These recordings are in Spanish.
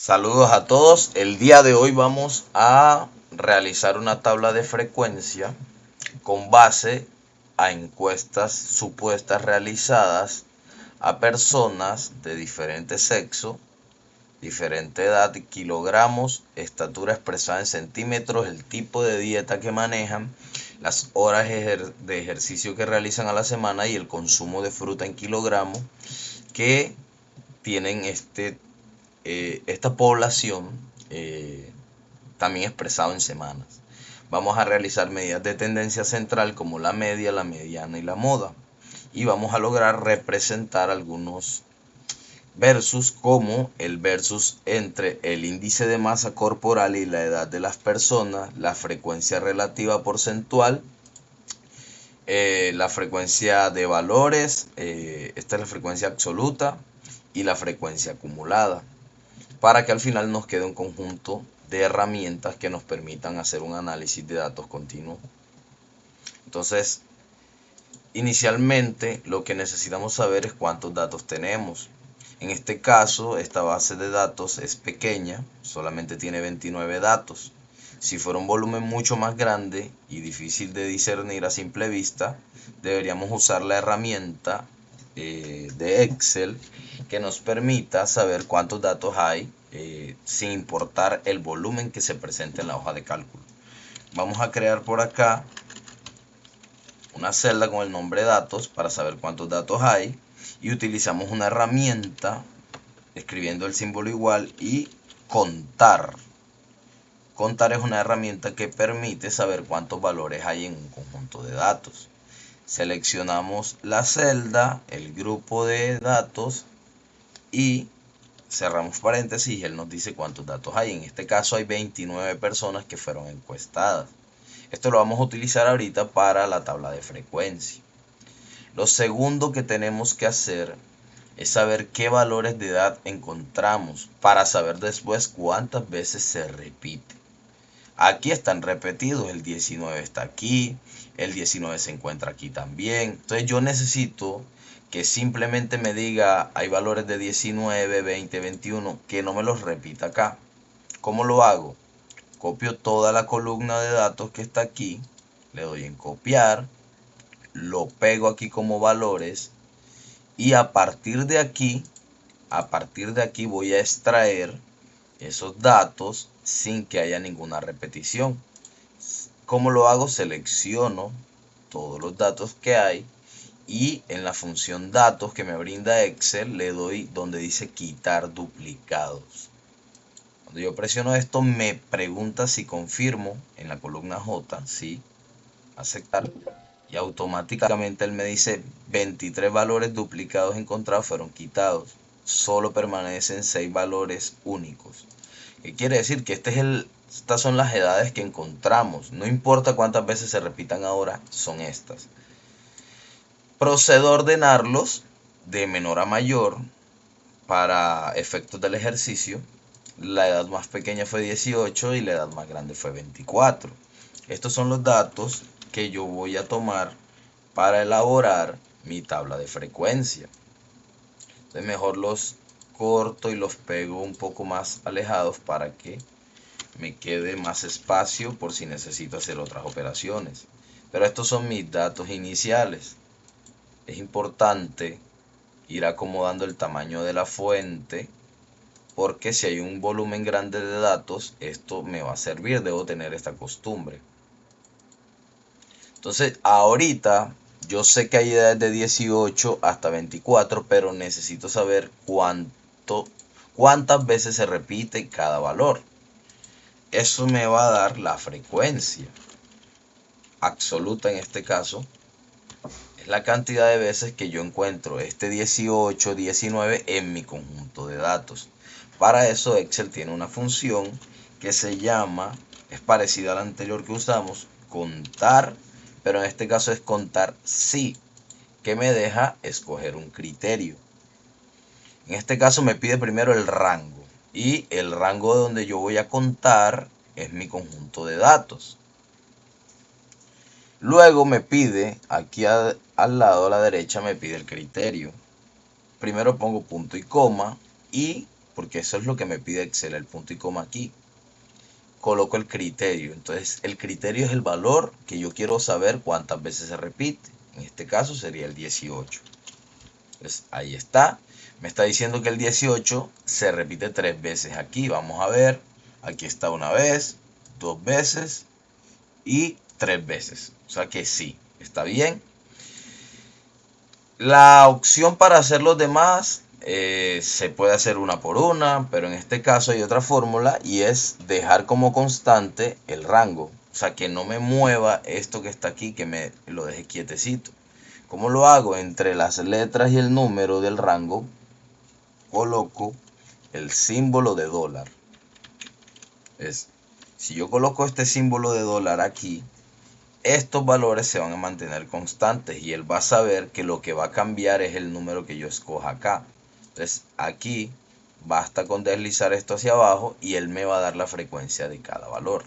Saludos a todos. El día de hoy vamos a realizar una tabla de frecuencia con base a encuestas supuestas realizadas a personas de diferente sexo, diferente edad, kilogramos, estatura expresada en centímetros, el tipo de dieta que manejan, las horas de ejercicio que realizan a la semana y el consumo de fruta en kilogramos que tienen esta población, también expresado en semanas. Vamos a realizar medidas de tendencia central como la media, la mediana y la moda. Y vamos a lograr representar algunos versus, como el versus entre el índice de masa corporal y la edad de las personas, la frecuencia relativa porcentual, la frecuencia de valores, esta es la frecuencia absoluta, y la frecuencia acumulada, para que al final nos quede un conjunto de herramientas que nos permitan hacer un análisis de datos continuo. Entonces, inicialmente lo que necesitamos saber es cuántos datos tenemos. En este caso, esta base de datos es pequeña, solamente tiene 29 datos. Si fuera un volumen mucho más grande y difícil de discernir a simple vista, deberíamos usar la herramienta de Excel que nos permita saber cuántos datos hay sin importar el volumen que se presente en la hoja de cálculo. Vamos a crear por acá una celda con el nombre datos para saber cuántos datos hay y utilizamos una herramienta escribiendo el símbolo igual y contar. Contar es una herramienta que permite saber cuántos valores hay en un conjunto de datos. Seleccionamos la celda, el grupo de datos y cerramos paréntesis y él nos dice cuántos datos hay. En este caso hay 29 personas que fueron encuestadas. Esto lo vamos a utilizar ahorita para la tabla de frecuencia. Lo segundo que tenemos que hacer es saber qué valores de edad encontramos para saber después cuántas veces se repite. Aquí están repetidos, el 19 está aquí, el 19 se encuentra aquí también. Entonces yo necesito que simplemente me diga, hay valores de 19, 20, 21, que no me los repita acá. ¿Cómo lo hago? Copio toda la columna de datos que está aquí, le doy en copiar, lo pego aquí como valores y a partir de aquí voy a extraer esos datos sin que haya ninguna repetición. ¿Cómo lo hago? Selecciono todos los datos que hay y en la función datos que me brinda Excel le doy donde dice quitar duplicados. Cuando yo presiono esto me pregunta si confirmo en la columna J, sí, aceptar, y automáticamente él me dice 23 valores duplicados encontrados fueron quitados, solo permanecen 6 valores únicos. ¿Qué quiere decir? Que estas son las edades que encontramos, no importa cuántas veces se repitan ahora, son estas. Procedo a ordenarlos de menor a mayor para efectos del ejercicio. La edad más pequeña fue 18 y la edad más grande fue 24. Estos son los datos que yo voy a tomar para elaborar mi tabla de frecuencia. Entonces mejor los corto y los pego un poco más alejados para que me quede más espacio por si necesito hacer otras operaciones. Pero estos son mis datos iniciales. Es importante ir acomodando el tamaño de la fuente porque si hay un volumen grande de datos, esto me va a servir, debo tener esta costumbre. Entonces, ahorita yo sé que hay edades de 18 hasta 24, pero necesito saber cuántas veces se repite cada valor. Eso me va a dar la frecuencia absoluta en este caso. Es la cantidad de veces que yo encuentro este 18, 19 en mi conjunto de datos. Para eso Excel tiene una función que se llama, es parecida a la anterior que usamos, contar, pero en este caso es contar sí, que me deja escoger un criterio. En este caso me pide primero el rango y el rango donde yo voy a contar es mi conjunto de datos. Luego me pide, aquí al lado a la derecha me pide el criterio. Primero pongo punto y coma y porque eso es lo que me pide Excel, el punto y coma aquí. Coloco el criterio, entonces el criterio es el valor que yo quiero saber cuántas veces se repite. En este caso sería el 18. Entonces ahí está, me está diciendo que el 18 se repite 3 veces aquí. Vamos a ver, aquí está una vez, 2 veces y 3 veces. O sea que sí, está bien. La opción para hacer los demás se puede hacer una por una, pero en este caso hay otra fórmula y es dejar como constante el rango. O sea, que no me mueva esto que está aquí, que me lo deje quietecito. ¿Cómo lo hago? Entre las letras y el número del rango coloco el símbolo de dólar. Si yo coloco este símbolo de dólar aquí, estos valores se van a mantener constantes y él va a saber que lo que va a cambiar es el número que yo escoja acá. Entonces aquí basta con deslizar esto hacia abajo y él me va a dar la frecuencia de cada valor.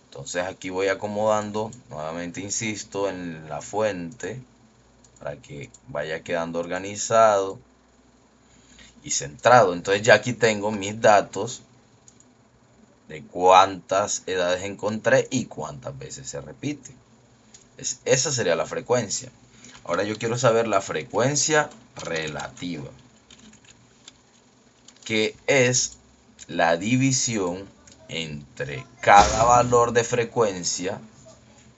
Entonces aquí voy acomodando, nuevamente insisto, en la fuente para que vaya quedando organizado y centrado. Entonces ya aquí tengo mis datos de cuántas edades encontré y cuántas veces se repite. Esa sería la frecuencia. Ahora yo quiero saber la frecuencia relativa, que es la división entre cada valor de frecuencia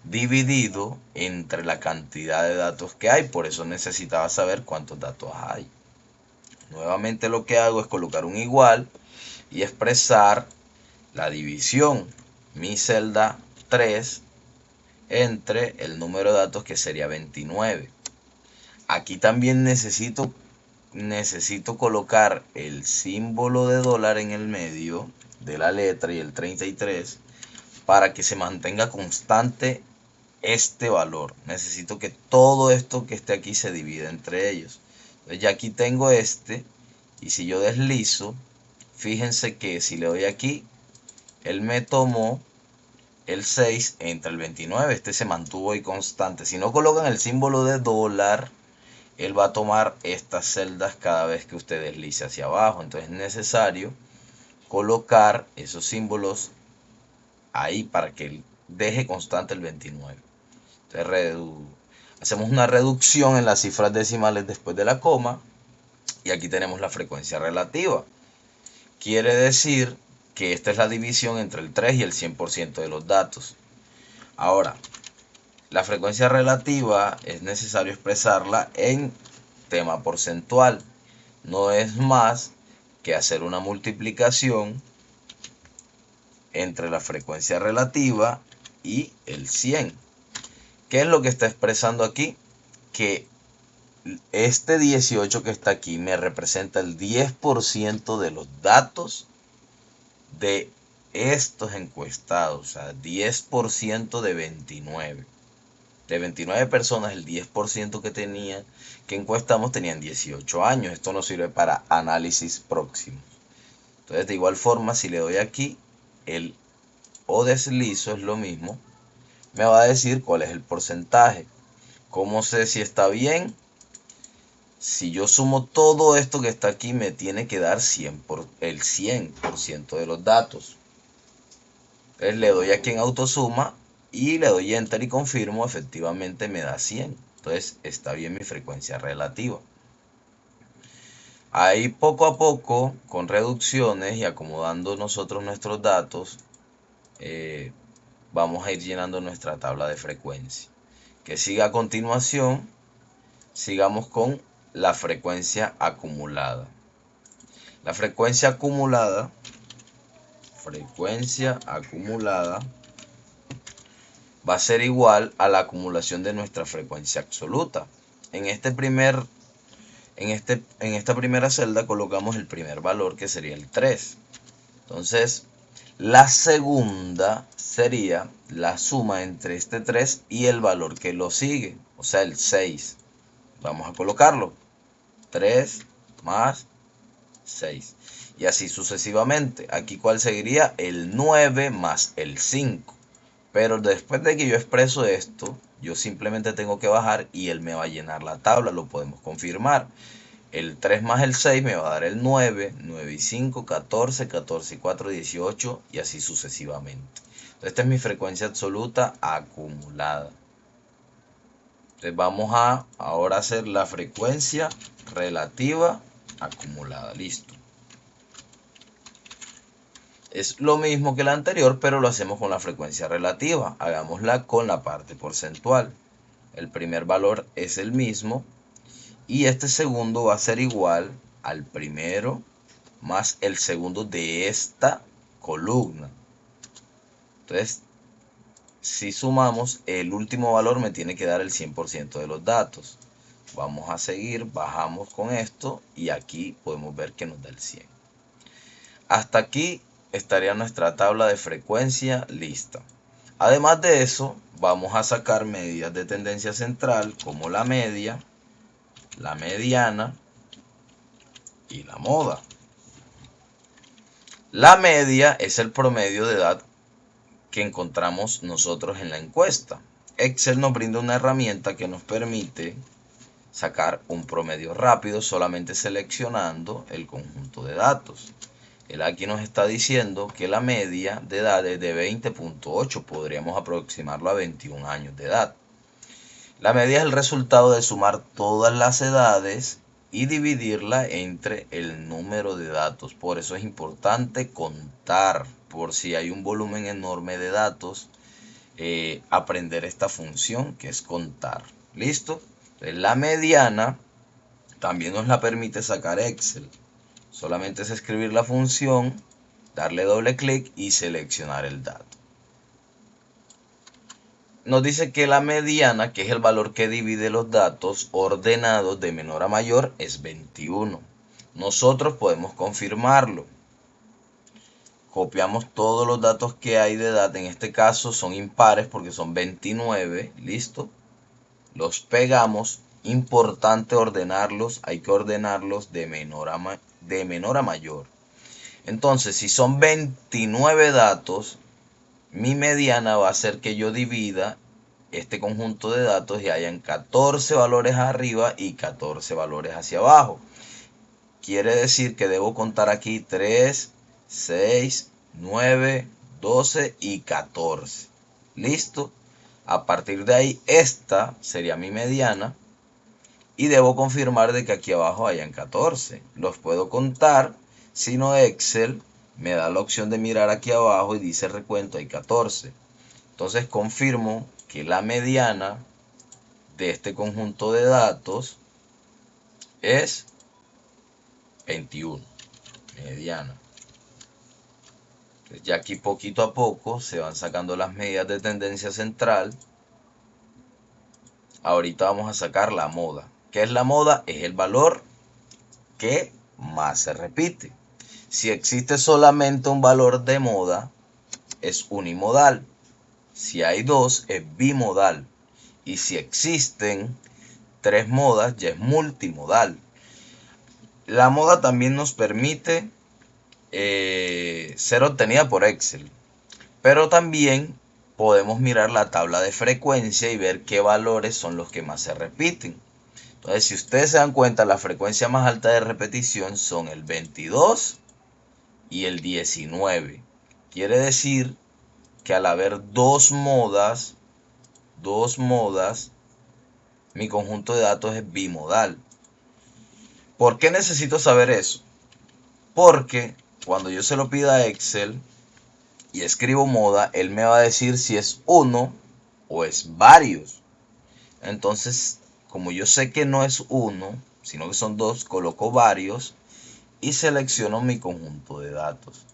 dividido entre la cantidad de datos que hay. Por eso necesitaba saber cuántos datos hay. Nuevamente lo que hago es colocar un igual y expresar la división, mi celda 3, entre el número de datos que sería 29. Aquí también necesito colocar el símbolo de dólar en el medio de la letra y el 33 para que se mantenga constante este valor. Necesito que todo esto que esté aquí se divida entre ellos. Entonces ya aquí tengo este y si yo deslizo, fíjense que si le doy aquí, él me tomó el 6 entre el 29. Este se mantuvo ahí constante. Si no colocan el símbolo de dólar, él va a tomar estas celdas cada vez que usted deslice hacia abajo. Entonces es necesario colocar esos símbolos ahí para que él deje constante el 29. Entonces hacemos una reducción en las cifras decimales después de la coma y aquí tenemos la frecuencia relativa. Quiere decir que esta es la división entre el 3 y el 100% de los datos. Ahora, la frecuencia relativa es necesario expresarla en tema porcentual. No es más que hacer una multiplicación entre la frecuencia relativa y el 100. ¿Qué es lo que está expresando aquí? Que este 18 que está aquí me representa el 10% de los datos de estos encuestados. O sea, 10% de 29. De 29 personas, el 10% que encuestamos tenían 18 años. Esto nos sirve para análisis próximos. Entonces, de igual forma, si le doy aquí, el o deslizo es lo mismo. Me va a decir cuál es el porcentaje. ¿Cómo sé si está bien? Si yo sumo todo esto que está aquí, me tiene que dar el 100% de los datos. Entonces le doy aquí en autosuma y le doy enter y confirmo, efectivamente me da 100. Entonces está bien mi frecuencia relativa. Ahí poco a poco, con reducciones y acomodando nosotros nuestros datos, vamos a ir llenando nuestra tabla de frecuencia. Que siga a continuación, sigamos con la frecuencia acumulada. La frecuencia acumulada va a ser igual a la acumulación de nuestra frecuencia absoluta. En esta primera celda colocamos el primer valor, que sería el 3. Entonces, la segunda sería la suma entre este 3 y el valor que lo sigue, o sea, el 6. Vamos a colocarlo. 3 más 6. Y así sucesivamente. Aquí, ¿cuál seguiría? El 9 más el 5. Pero después de que yo expreso esto, yo simplemente tengo que bajar y él me va a llenar la tabla. Lo podemos confirmar. El 3 más el 6 me va a dar el 9, 9 y 5, 14, 14 y 4, 18 y así sucesivamente. Entonces, esta es mi frecuencia absoluta acumulada. Entonces vamos a ahora hacer la frecuencia relativa acumulada. Listo. Es lo mismo que la anterior, pero lo hacemos con la frecuencia relativa. Hagámosla con la parte porcentual. El primer valor es el mismo y este segundo va a ser igual al primero más el segundo de esta columna. Entonces, si sumamos, el último valor me tiene que dar el 100% de los datos. Vamos a seguir, bajamos con esto y aquí podemos ver que nos da el 100. Hasta aquí estaría nuestra tabla de frecuencia lista. Además de eso, vamos a sacar medidas de tendencia central como la media, la mediana y la moda. La media es el promedio de edad que encontramos nosotros en la encuesta. Excel nos brinda una herramienta que nos permite sacar un promedio rápido solamente seleccionando el conjunto de datos. Él aquí nos está diciendo que la media de edad es de 20.8, podríamos aproximarlo a 21 años de edad. La media es el resultado de sumar todas las edades y dividirla entre el número de datos. Por eso es importante contar, por si hay un volumen enorme de datos, aprender esta función que es contar. ¿Listo? Entonces, la mediana también nos la permite sacar Excel. Solamente es escribir la función, darle doble clic y seleccionar el dato. Nos dice que la mediana, que es el valor que divide los datos ordenados de menor a mayor, es 21. Nosotros podemos confirmarlo. Copiamos todos los datos que hay de edad, en este caso son impares porque son 29, listo. Los pegamos, importante ordenarlos, hay que ordenarlos de menor a mayor. Entonces, si son 29 datos, mi mediana va a ser que yo divida este conjunto de datos y hayan 14 valores arriba y 14 valores hacia abajo. Quiere decir que debo contar aquí 3, 6, 9, 12 y 14. ¿Listo? A partir de ahí, esta sería mi mediana. Y debo confirmar de que aquí abajo hayan 14. Los puedo contar, si no Excel me da la opción de mirar aquí abajo y dice recuento, hay 14. Entonces confirmo que la mediana de este conjunto de datos es 21. Mediana. Entonces ya aquí poquito a poco se van sacando las medidas de tendencia central. Ahorita vamos a sacar la moda. ¿Qué es la moda? Es el valor que más se repite. Si existe solamente un valor de moda, es unimodal. Si hay dos, es bimodal. Y si existen 3 modas, ya es multimodal. La moda también nos permite ser obtenida por Excel. Pero también podemos mirar la tabla de frecuencia y ver qué valores son los que más se repiten. Entonces, si ustedes se dan cuenta, la frecuencia más alta de repetición son el 22 y el 19. Quiere decir que al haber dos modas, mi conjunto de datos es bimodal. ¿Por qué necesito saber eso? Porque cuando yo se lo pida a Excel y escribo moda, él me va a decir si es uno o es varios. Entonces, como yo sé que no es uno, sino que son dos, coloco varios y selecciono mi conjunto de datos.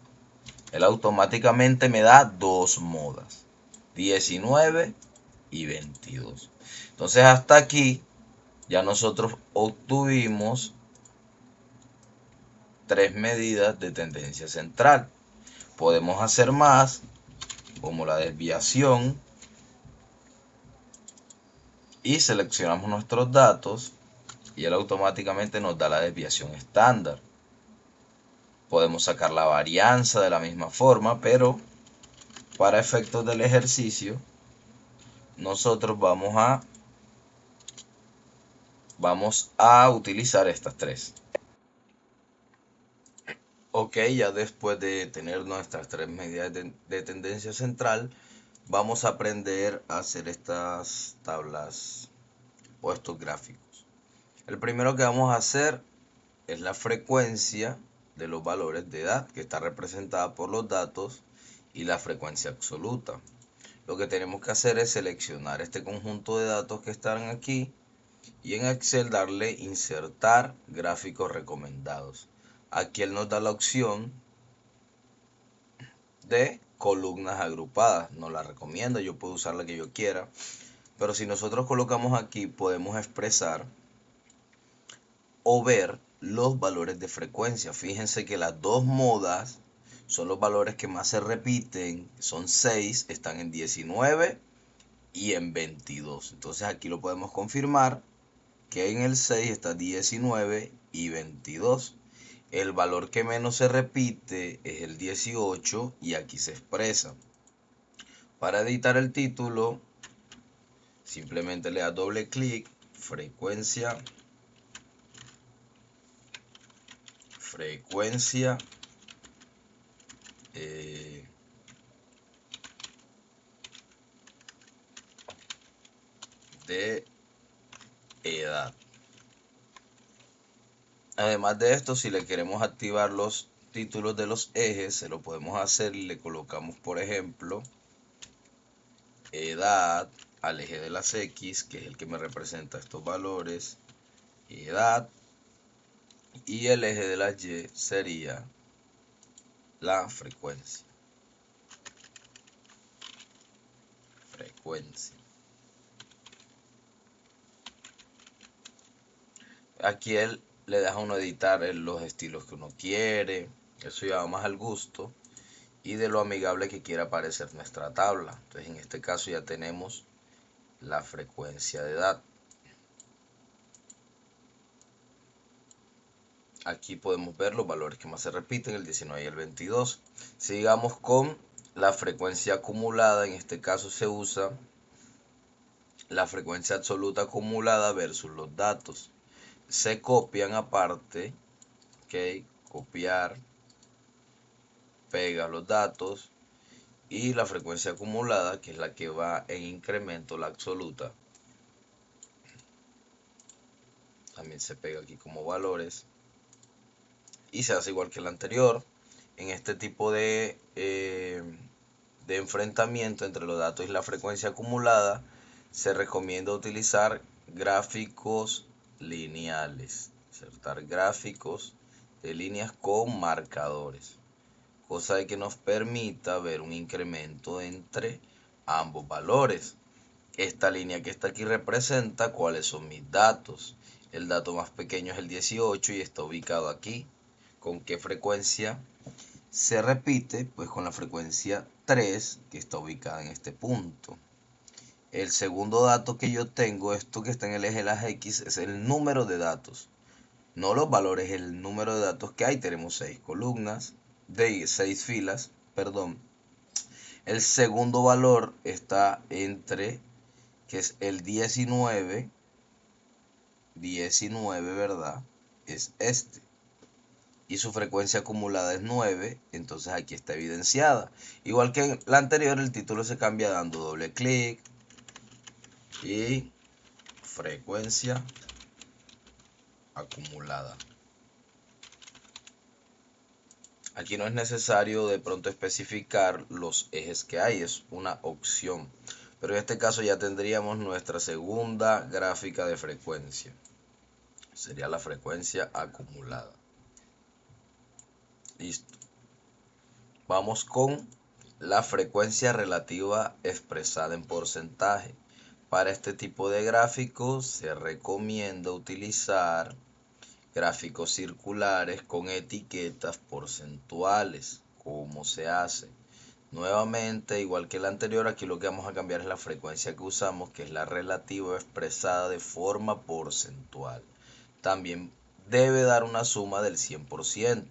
Él automáticamente me da dos modas, 19 y 22. Entonces hasta aquí ya nosotros obtuvimos 3 medidas de tendencia central. Podemos hacer más, como la desviación, y seleccionamos nuestros datos y él automáticamente nos da la desviación estándar. Podemos sacar la varianza de la misma forma, pero para efectos del ejercicio nosotros vamos a vamos a utilizar estas tres. Ok, ya después de tener nuestras tres medidas de tendencia central, vamos a aprender a hacer estas tablas o estos gráficos. El primero que vamos a hacer es la frecuencia de los valores de edad, que está representada por los datos, y la frecuencia absoluta. Lo que tenemos que hacer es seleccionar este conjunto de datos que están aquí y en Excel darle insertar gráficos recomendados. Aquí él nos da la opción de columnas agrupadas, nos la recomienda, yo puedo usar la que yo quiera, pero si nosotros colocamos aquí podemos expresar o ver los valores de frecuencia. Fíjense que las dos modas son los valores que más se repiten, son 6, están en 19 y en 22. Entonces aquí lo podemos confirmar que en el 6 está 19 y 22. El valor que menos se repite es el 18 y aquí se expresa. Para editar el título, simplemente le da doble clic, frecuencia de edad. Además de esto, si le queremos activar los títulos de los ejes, se lo podemos hacer y le colocamos, por ejemplo, edad al eje de las X, que es el que me representa estos valores, edad, y el eje de las Y sería la frecuencia. Aquí él le deja a uno editar los estilos que uno quiere, eso ya va más al gusto y de lo amigable que quiera parecer nuestra tabla. Entonces en este caso ya tenemos la frecuencia de edad. Aquí podemos ver los valores que más se repiten, el 19 y el 22. Sigamos con la frecuencia acumulada. En este caso se usa la frecuencia absoluta acumulada versus los datos. Se copian aparte, ok, copiar, pega los datos y la frecuencia acumulada, que es la que va en incremento, la absoluta, también se pega aquí como valores y se hace igual que el anterior. En este tipo de enfrentamiento entre los datos y la frecuencia acumulada se recomienda utilizar gráficos lineales, insertar gráficos de líneas con marcadores, cosa de que nos permita ver un incremento entre ambos valores. Esta línea que está aquí representa cuáles son mis datos. El dato más pequeño es el 18 y está ubicado aquí. ¿Con qué frecuencia se repite? Pues con la frecuencia 3, que está ubicada en este punto. El segundo dato que yo tengo, esto que está en el eje de las X, es el número de datos. No los valores, el número de datos que hay. Tenemos 6 columnas, de 6 filas, perdón. El segundo valor está entre, que es el 19, ¿verdad? Es este. Y su frecuencia acumulada es 9, entonces aquí está evidenciada. Igual que en la anterior, el título se cambia dando doble clic y frecuencia acumulada. Aquí no es necesario de pronto especificar los ejes que hay, es una opción. Pero en este caso ya tendríamos nuestra segunda gráfica de frecuencia. Sería la frecuencia acumulada. Listo. Vamos con la frecuencia relativa expresada en porcentaje. Para este tipo de gráficos se recomienda utilizar gráficos circulares con etiquetas porcentuales. ¿Cómo se hace? Nuevamente, igual que el anterior, aquí lo que vamos a cambiar es la frecuencia que usamos, que es la relativa expresada de forma porcentual. También debe dar una suma del 100%.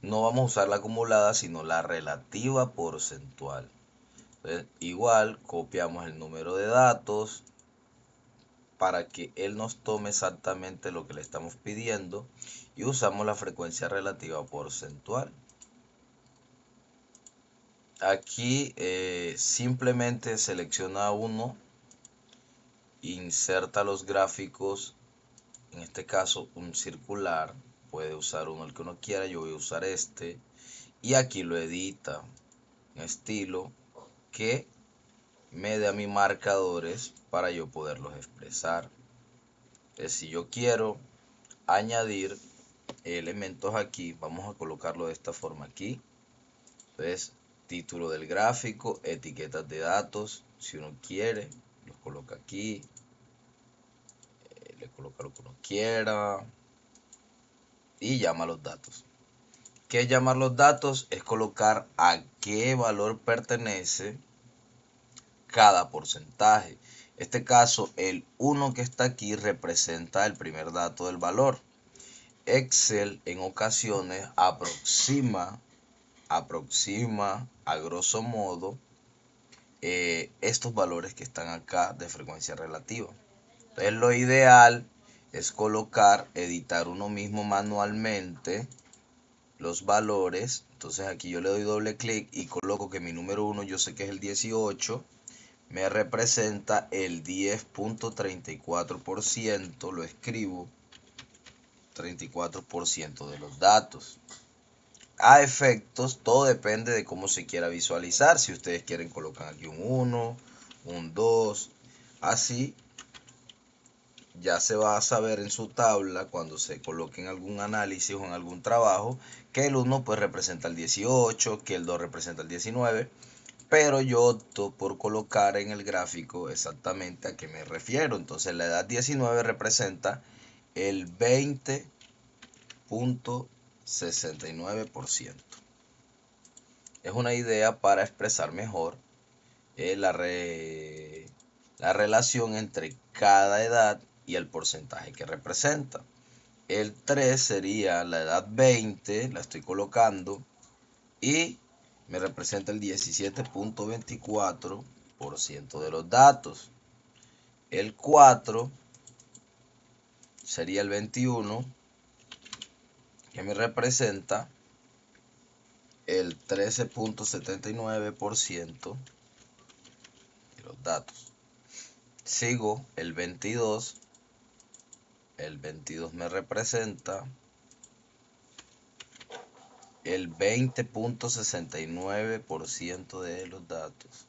No vamos a usar la acumulada, sino la relativa porcentual. Entonces, igual, copiamos el número de datos, para que él nos tome exactamente lo que le estamos pidiendo y usamos la frecuencia relativa porcentual. Aquí simplemente selecciona uno, inserta los gráficos, en este caso un circular, puede usar uno el que uno quiera, yo voy a usar este, y aquí lo edita en estilo que me dé a mis marcadores para yo poderlos expresar. Si yo quiero añadir elementos aquí, vamos a colocarlo de esta forma aquí. Entonces, título del gráfico, etiquetas de datos, si uno quiere, los coloca aquí, le coloca lo que uno quiera y llama los datos. ¿Qué es llamar los datos? Es colocar a qué valor pertenece cada porcentaje. En este caso, el 1 que está aquí representa el primer dato del valor. Excel en ocasiones aproxima a grosso modo estos valores que están acá de frecuencia relativa. Entonces lo ideal es editar uno mismo manualmente los valores. Entonces aquí yo le doy doble clic y coloco que mi número 1 yo sé que es el 18, me representa el 10.34%, lo escribo, 34% de los datos. A efectos, todo depende de cómo se quiera visualizar. Si ustedes quieren colocar aquí un 1, un 2, así ya se va a saber en su tabla cuando se coloque en algún análisis o en algún trabajo que el 1 pues representa el 18, que el 2 representa el 19, pero yo opto por colocar en el gráfico exactamente a qué me refiero. Entonces la edad 19 representa el 20.69%. Es una idea para expresar mejor la relación entre cada edad y el porcentaje que representa. El 3 sería la edad 20, la estoy colocando, y me representa el 17.24% de los datos. El 4 sería el 21, que me representa el 13.79% de los datos. Sigo el 22. El 22 me representa el 20.69% de los datos.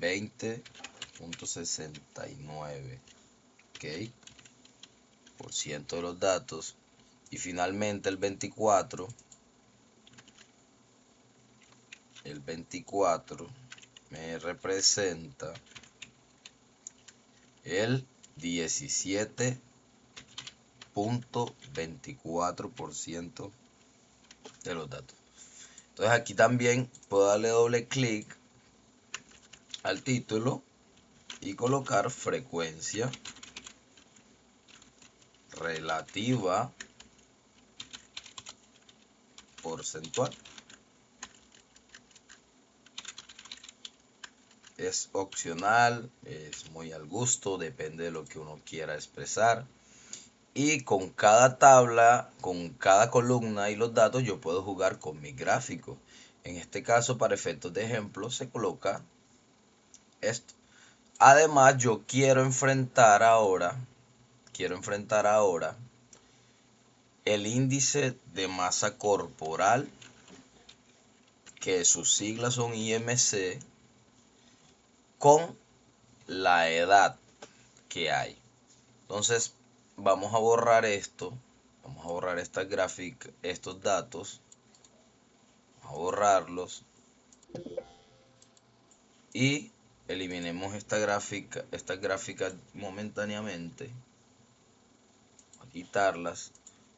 20.69, ¿ok? Por ciento de los datos. Y finalmente el 24 me representa el 17.24% de los datos. Entonces aquí también puedo darle doble clic al título y colocar frecuencia relativa porcentual. Es opcional, es muy al gusto, depende de lo que uno quiera expresar. Y con cada tabla, con cada columna y los datos, yo puedo jugar con mi gráfico. En este caso, para efectos de ejemplo, se coloca esto. Además, yo quiero enfrentar ahora el índice de masa corporal, que sus siglas son IMC, con la edad que hay. Entonces vamos a borrar esto, vamos a borrar esta gráfica, estos datos, vamos a borrarlos y eliminemos esta gráfica momentáneamente, a quitarlas,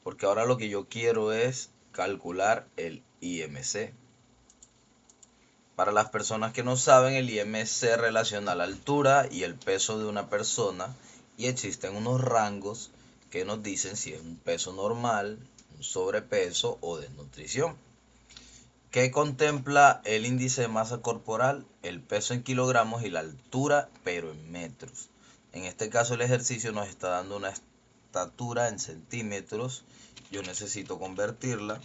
porque ahora lo que yo quiero es calcular el IMC. Para las personas que no saben, el IMC relaciona la altura y el peso de una persona y existen unos rangos que nos dicen si es un peso normal, un sobrepeso o desnutrición. ¿Qué contempla el índice de masa corporal? El peso en kilogramos y la altura, pero en metros. En este caso el ejercicio nos está dando una estatura en centímetros. Yo necesito convertirla.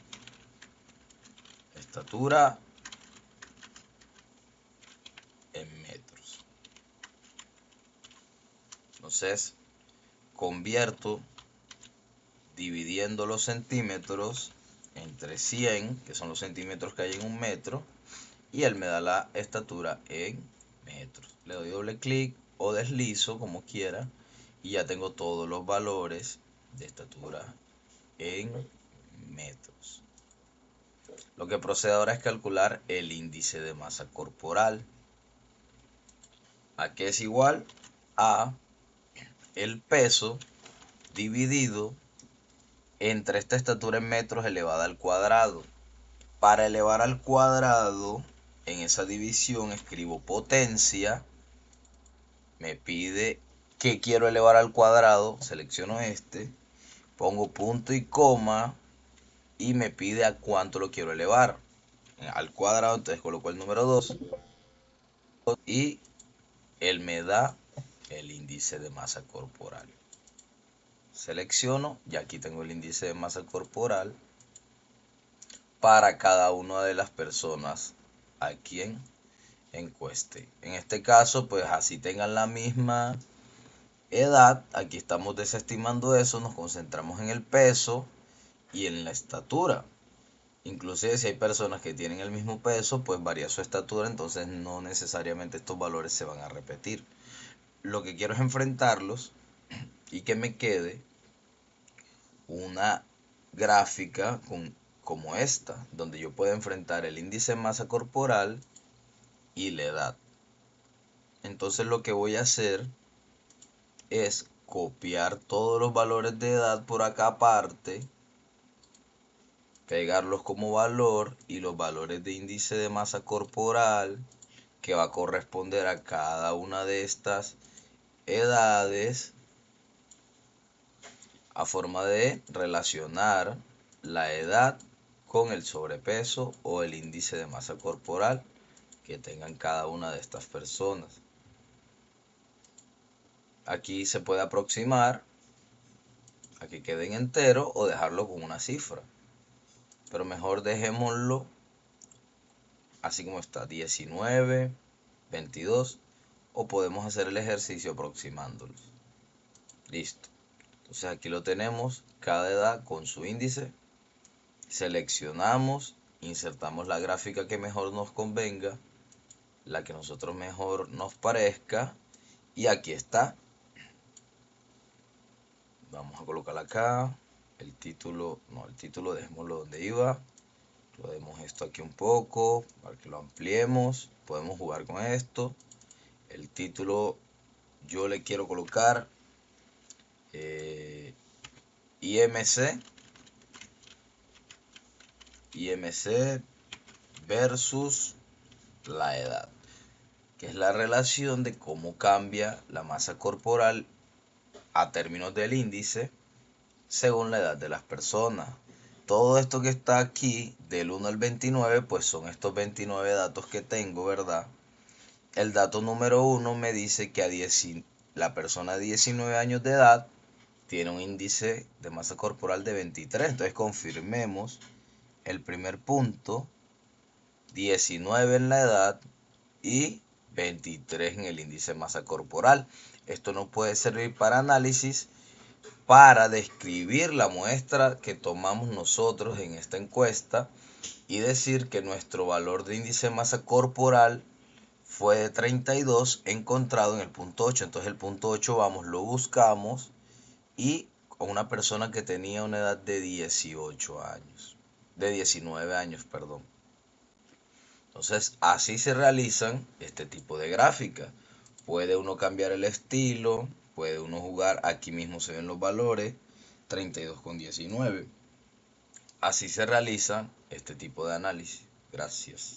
Estatura en metros. Entonces, convierto dividiendo los centímetros entre 100, que son los centímetros que hay en un metro, y él me da la estatura en metros. Le doy doble clic o deslizo como quiera y ya tengo todos los valores de estatura en metros. Lo que procede ahora es calcular el índice de masa corporal. ¿A qué es igual? A el peso dividido entre esta estatura en metros elevada al cuadrado. Para elevar al cuadrado, en esa división escribo potencia. Me pide que quiero elevar al cuadrado. Selecciono este. Pongo punto y coma. Y me pide a cuánto lo quiero elevar. Al cuadrado, entonces coloco el número 2. Y él me da el índice de masa corporal. Selecciono y aquí tengo el índice de masa corporal para cada una de las personas a quien encueste. En este caso, pues así tengan la misma edad, aquí estamos desestimando eso, nos concentramos en el peso y en la estatura. Inclusive si hay personas que tienen el mismo peso, pues varía su estatura, entonces no necesariamente estos valores se van a repetir. Lo que quiero es enfrentarlos y que me quede una gráfica como esta, donde yo pueda enfrentar el índice de masa corporal y la edad. Entonces lo que voy a hacer es copiar todos los valores de edad por acá aparte, pegarlos como valor y los valores de índice de masa corporal que va a corresponder a cada una de estas edades, a forma de relacionar la edad con el sobrepeso o el índice de masa corporal que tengan cada una de estas personas. Aquí se puede aproximar a que queden entero o dejarlo con una cifra, pero mejor dejémoslo así como está, 19, 22, o podemos hacer el ejercicio aproximándolos. Listo. Entonces aquí lo tenemos, cada edad con su índice. Seleccionamos, insertamos la gráfica que mejor nos convenga, la que a nosotros mejor nos parezca, y aquí está. Vamos a colocar acá el título, no, el título dejémoslo donde iba. Lo demos esto aquí un poco para que lo ampliemos. Podemos jugar con esto. El título yo le quiero colocar IMC versus la edad, que es la relación de cómo cambia la masa corporal a términos del índice según la edad de las personas. Todo esto que está aquí del 1 al 29 pues son estos 29 datos que tengo, ¿verdad? El dato número 1 me dice que la persona de 19 años de edad tiene un índice de masa corporal de 23. Entonces confirmemos el primer punto, 19 en la edad y 23 en el índice de masa corporal. Esto nos puede servir para análisis, para describir la muestra que tomamos nosotros en esta encuesta y decir que nuestro valor de índice de masa corporal fue de 32 encontrado en el punto 8. Entonces el punto 8 vamos, lo buscamos y con una persona que tenía una edad de 18 años, de 19 años, perdón. Entonces así se realizan este tipo de gráficas. Puede uno cambiar el estilo, puede uno jugar, aquí mismo se ven los valores, 32 con 19. Así se realiza este tipo de análisis. Gracias.